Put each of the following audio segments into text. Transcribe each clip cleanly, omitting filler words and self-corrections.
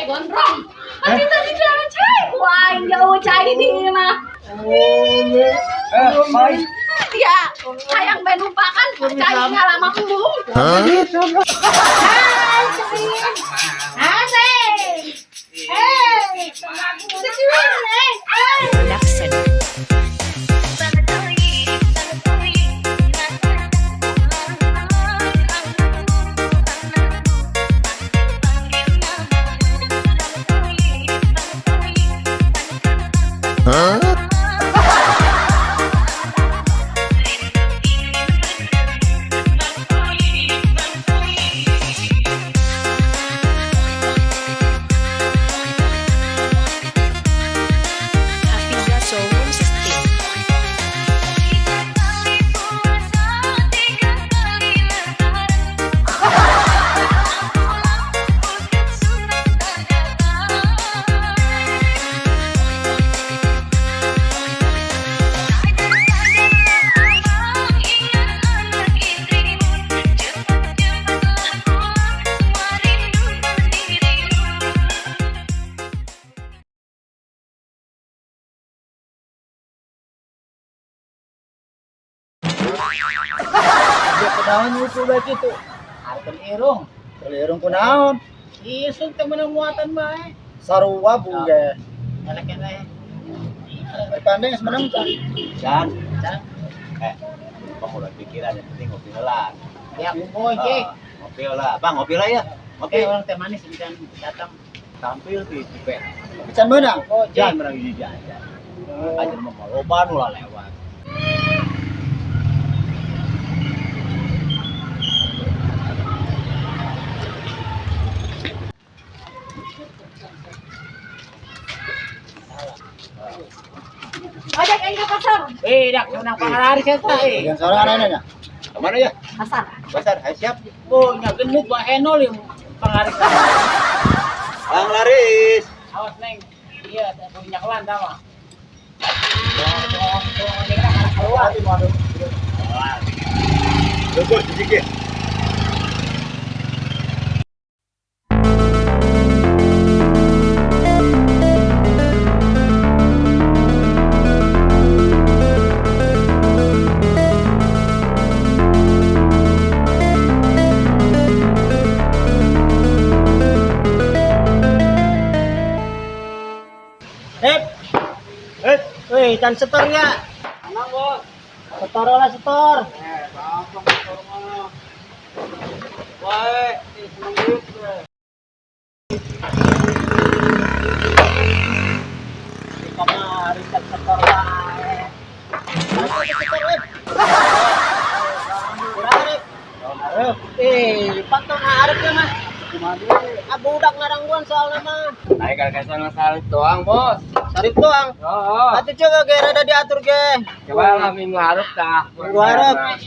gondrong. Masih tadi jalan cai. Wah, jauh cai ini mah. Baik. Ya, sayang ben lupakan cai nggak lama embung. Asik. Relaxed. Hafiza Sound System. Kunaon itu baik itu. Telirung. Telirung kunaon? Isog temen muatan bae. Sarua buge. Elek-elek. Ay pandeng semenang tuh. Jan. Kamu udah pikiran yang penting ngopi lah. Ya boy, Jek. Ngopi lah, bang ngopi lah ya. Oke, orang teh manis dan datang. Tampil di tipe. Pican beunang. Oh, Jangan Jek. menang ini jajan. Aja mau loba nu lah lewat. Ojek aing ke pasar. Dak menang pangarari eta Yang seorang anak-anaknya. Kemana ya? Pasar. Pasar, ayo siap. Oh, nya genit wa enol yang pangarari. Bang Laris. Awas neng. Iya, punya kelan sama. Tunggu sedikit. Weh, tan setor ya. Mana, Bos? Setor lah setor. Gampang setor mah. Wae, seneng duit. Kamari tak setor wae. Ayo setor, weh. Arep. Pantong arepnya mah. Budak ngarangguan soalnya mah. Naik kagak salit doang, Bos. Sarip doang. Oh. Atuh coba ge rada diatur ge. Coba lah minggu harap dah. Minggu harap.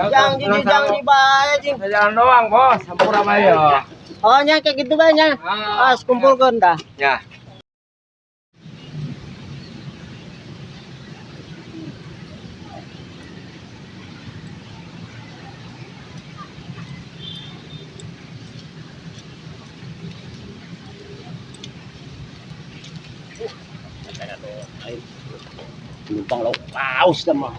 Yang jiji jangan dibae jing. Jalan doang, Bos. Sampura bae ya. Oh nya kayak gitu bae nya. Pas kumpulkeun dah. Ya. Numpang lauk paus dah mah.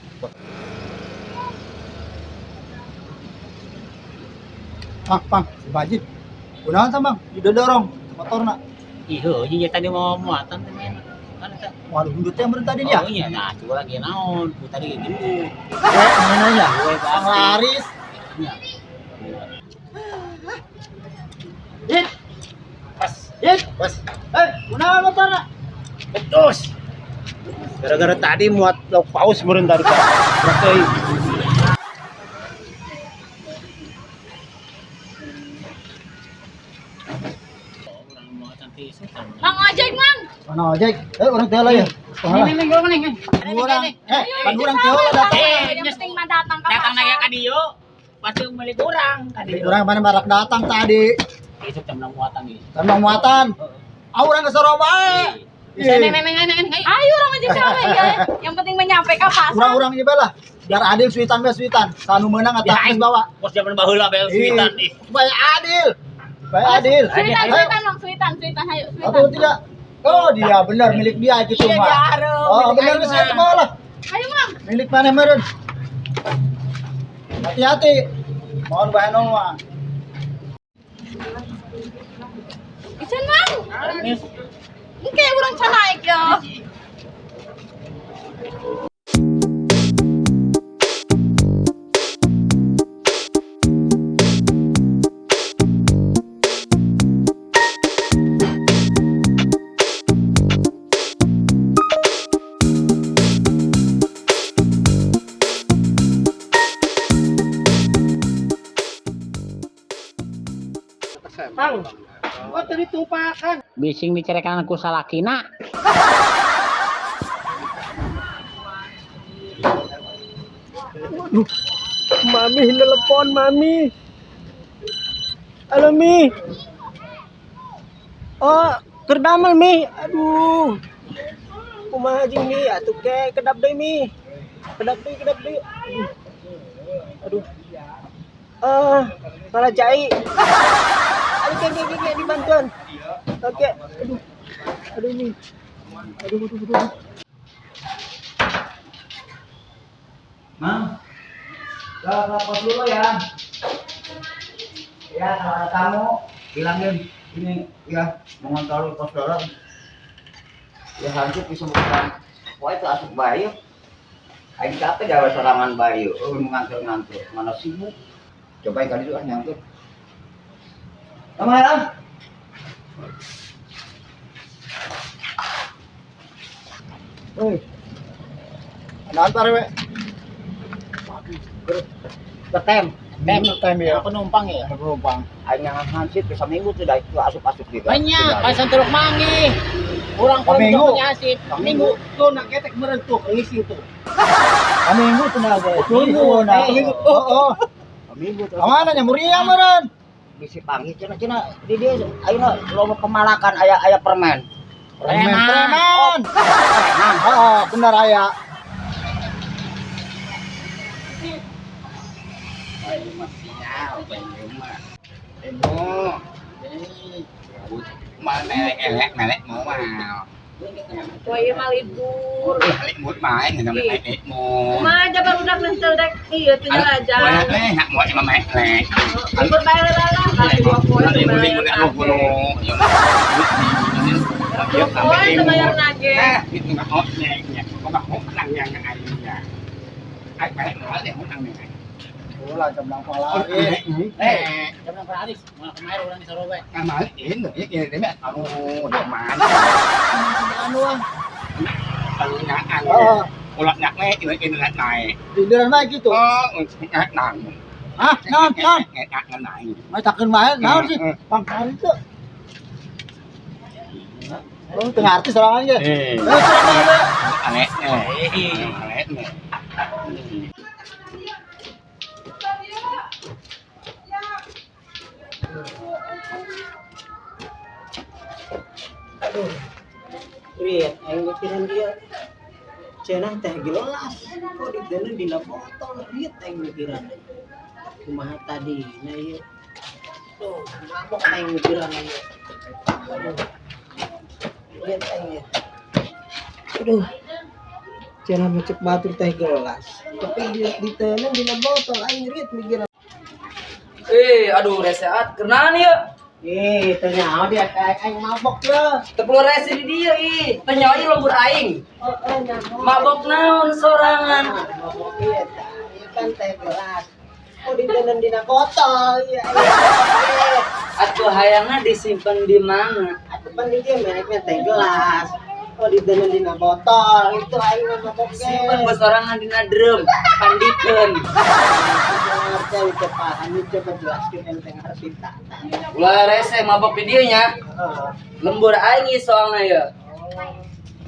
Pang, wajib. Kunaon sama, didorong motorna. Iya, iya tadi mau muatan tadi. Kan teh. Waduh, gendutnya bener tadi dia. Oh iya, nah coba lagi naon, ku tadi gitu. Mana ya? Gue Bang Laris. Iya. Yit, Pas. yit. Pas. Kunaon motorna? Betus. Gara-gara tadi muat lauk paus meureun tadi. Berarti Orang muatan tisu kan. Mang ojek, Mang. Mana ojek? Orang teh lah ya. Neng, gue neng. Urang, pan urang teh lah datang. Yang penting mah datang ke Datang pasar. lagi ka dieu. Pasti beli kurang tadi. Urang mana barak datang tadi. Isuk jam 6 muatan gitu. Tambah muatan. Orang ke Surabaya. Bisa neng. Ayo orang aja sampai ya. Yang penting menyampai ke pasar. Urang-urang ieu lah. Biar adil suitan be suitan. Sanu meunang eta geus bawa. Bos zaman baheula bae suitan nih. Supaya adil. Baik adil. Suitan, Ayo. suitan, Bang. Suitan, ayo. Atau tidak? Oh dia benar milik dia gitu Iya, mah. jaro, Oh milik benar aing bisa mah. malah. Ayo, Bang. Milik mana meren? Hati-hati. Mohon bahan mah. Isan, Bang. Ini kayak orang canaik ya. Kang, kok tadi tumpakan? Bising dicerekan aku salakina. Mami telepon mami. Halo Mi. Oh, kerdamel Mi. Aduh. Kumaha jeung Mi atuh ke kedap deui Mi. Kedap deui. Aduh. Malah jai. Aduh, ke dibantuan. Oke. Aduh. Aduh Mi. Aduh. Mang, lapor dulu ya. Ya, kalau ada tamu, bilangin ini ya mau ngontrol pos dollar. Ya hancur disembuhkan. Wah itu asuk bayu. Aing capek gawe serangan bayu. Oh, ngantur. Mana sibuk? Coba kali itu nyantur. Kemana? Woi. Ada antar we. Tem ya. Penumpang ya. Penumpang. Aing yang hansip bisa minggu sudah itu asup-asup gitu. Banyak, pasan Teluk Mangi. Kurang Minggu. punya asip. Minggu Tuh nak ketek meren tuh, isi tuh. minggu tenaga. Minggu, nah. minggu. Oh. Minggu tuh. Mana nya muria meureun? Bisi panggil cenah di dia ayeuna loba pemalakan aya permen. Preman. Oh, benar aya. Mana melek mau Wah, iya mah libur. melek mut mai nggak melek mau Kumaha aja baru udah nentel dek. Iya, tuh aja. melek nak mau cuma melek Libur bayar lah. Kali 2 poin mulai bayar. lu kuno Dua poin tuh bayar nage. itu nggak mau nya nggak mau nang yang airnya ai melek mau deh mau nang yang Ulah jamblang palari. Jangan Paris. Mau kemarin orang di Sorobe. Amal ini ya ini anu dia mana Anu ah. penggunaan Oh, ulah nyakne ini naik tiduran mah gitu. oh nang Hah, naon? naik Macakeun mah naon sih? Pangkari teu. Oh, tengah artis sorangan ge. aneh aneh Lihat, aing mikiran dia. Cenah teh gelas. Kok dideun dina botol lihat aing mikiran. Kumaha tadi na ieu. Tuh, mabok aing mikiran ieu. Aduh. Lihat aing ya. Aduh. Cenah macet batur teh gelas. Tapi diteun dina botol aing lihat mikiran. Aduh resehat kenaan ya Tanya dia kayak aing mabok ya. tepul rese di dia tanya aja lembur aing mabok naon sorangan Mabok ieu tah. Ieu kan teh gelas. Oh diteun dina botol ya. atuh hayangna disimpan di mana Atuh pan di dieu mereknya teh gelas. Oh diteun dina botol. Itu aing mah mabok simpan sorangan dina drum pandikeun ngerti itu paham itu coba jelaskeun enteng arti tak. ulah rese mabok di dieu nya lembur aing ieu soalna ya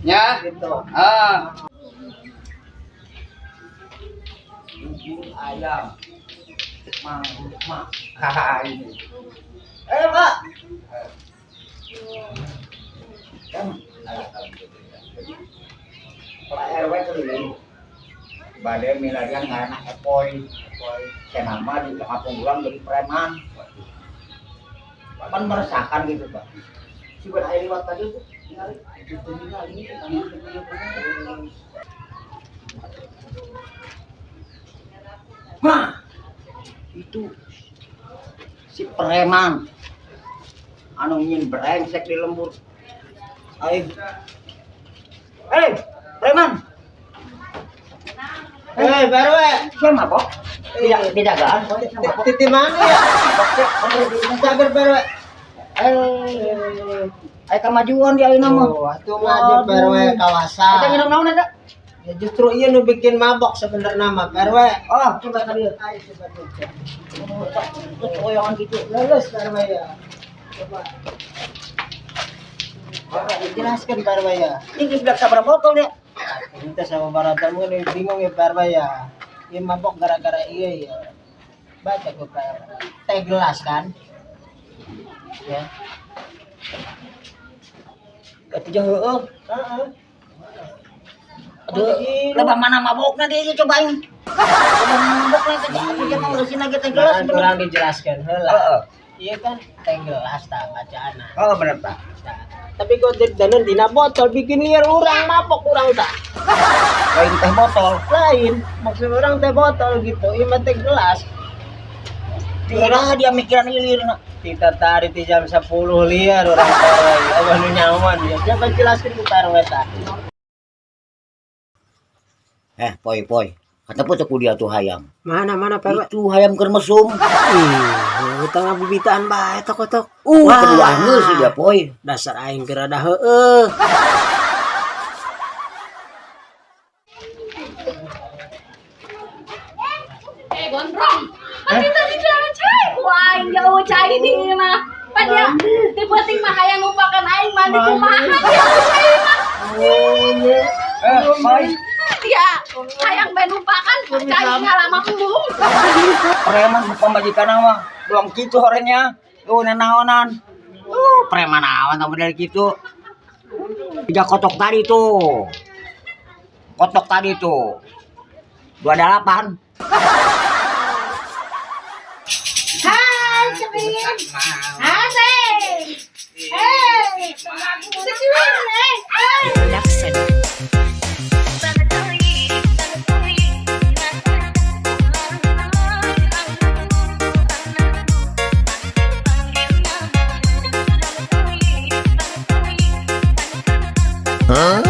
nya Gitu. Ayam. Mang, ini. Pak. Pak RW keliling. Badai milarian ngaranna Epoy. Cenah mah di kampung ulang jadi preman. Kan meresahkan gitu Pak. Si air lewat tadi tuh nyari itu ini Nah, itu si preman anu ingin brengsek di lembur. Ayo. Preman. Baru Siapa kok? Tidak kan? titi mana ya? Sabar baru. Ayo kemajuan dia ini mah. Atuh maju baru kawasan. Kita minum naon eta? Ya justru iya nu bikin mabok sebenarnya nama baru. Oh, coba tadi. Ayo coba. Terus koyongan gitu. Lulus baru ya. Coba. Jelaskan baru ya. Ini sudah sabar botol dia. Kita sama baratamu nih bingung ya baru ya. Ini mabok gara-gara iya ya. Baca gue teh gelas kan. Ya. Itu jauh. Heeh. Aduh, lebah mana maboknya dia cobain. Lebah mana maboknya aku jangan ngurusin lagi teh gelas. Nah, kurang dijelaskan heula. Iya kan teh gelas tah bacaana. Oh, bener Pak. Nah, tapi kok danon dina botol bikin liar orang mabok orang tah. Lain teh botol. Lain maksud orang teh botol gitu. Ieu mah teh gelas. Kira dia mikiran ilir. Kita tadi di jam 10 liar orang parwe. Abah nu nyaman ya. Coba jelaskan ku parwe tah. Poi. Kata pucuk dia tuh hayam. Mana parwe? Itu hayam keur mesum. Ih, tengah bibitaan bae tok. Kedua geus sih dia, Poi. Dasar aing keur ada heueuh. Gondrong. Pati tadi jangan cai. Wah, jauh cai ini mah. Pan dia tipe-tipe mah hayang lupakan aing mandi kumaha jauh cai mah. Poi. Dia hayang bae lupakan cai ngalama embung. Preman pembajikan mah. Doang kitu horenya. Nanaonan. Preman awan sama dari kitu. 3 kotok tadi tuh. 28. Hai, Cemin. Hai, Seng. Hei, Cemin. Production. Huh?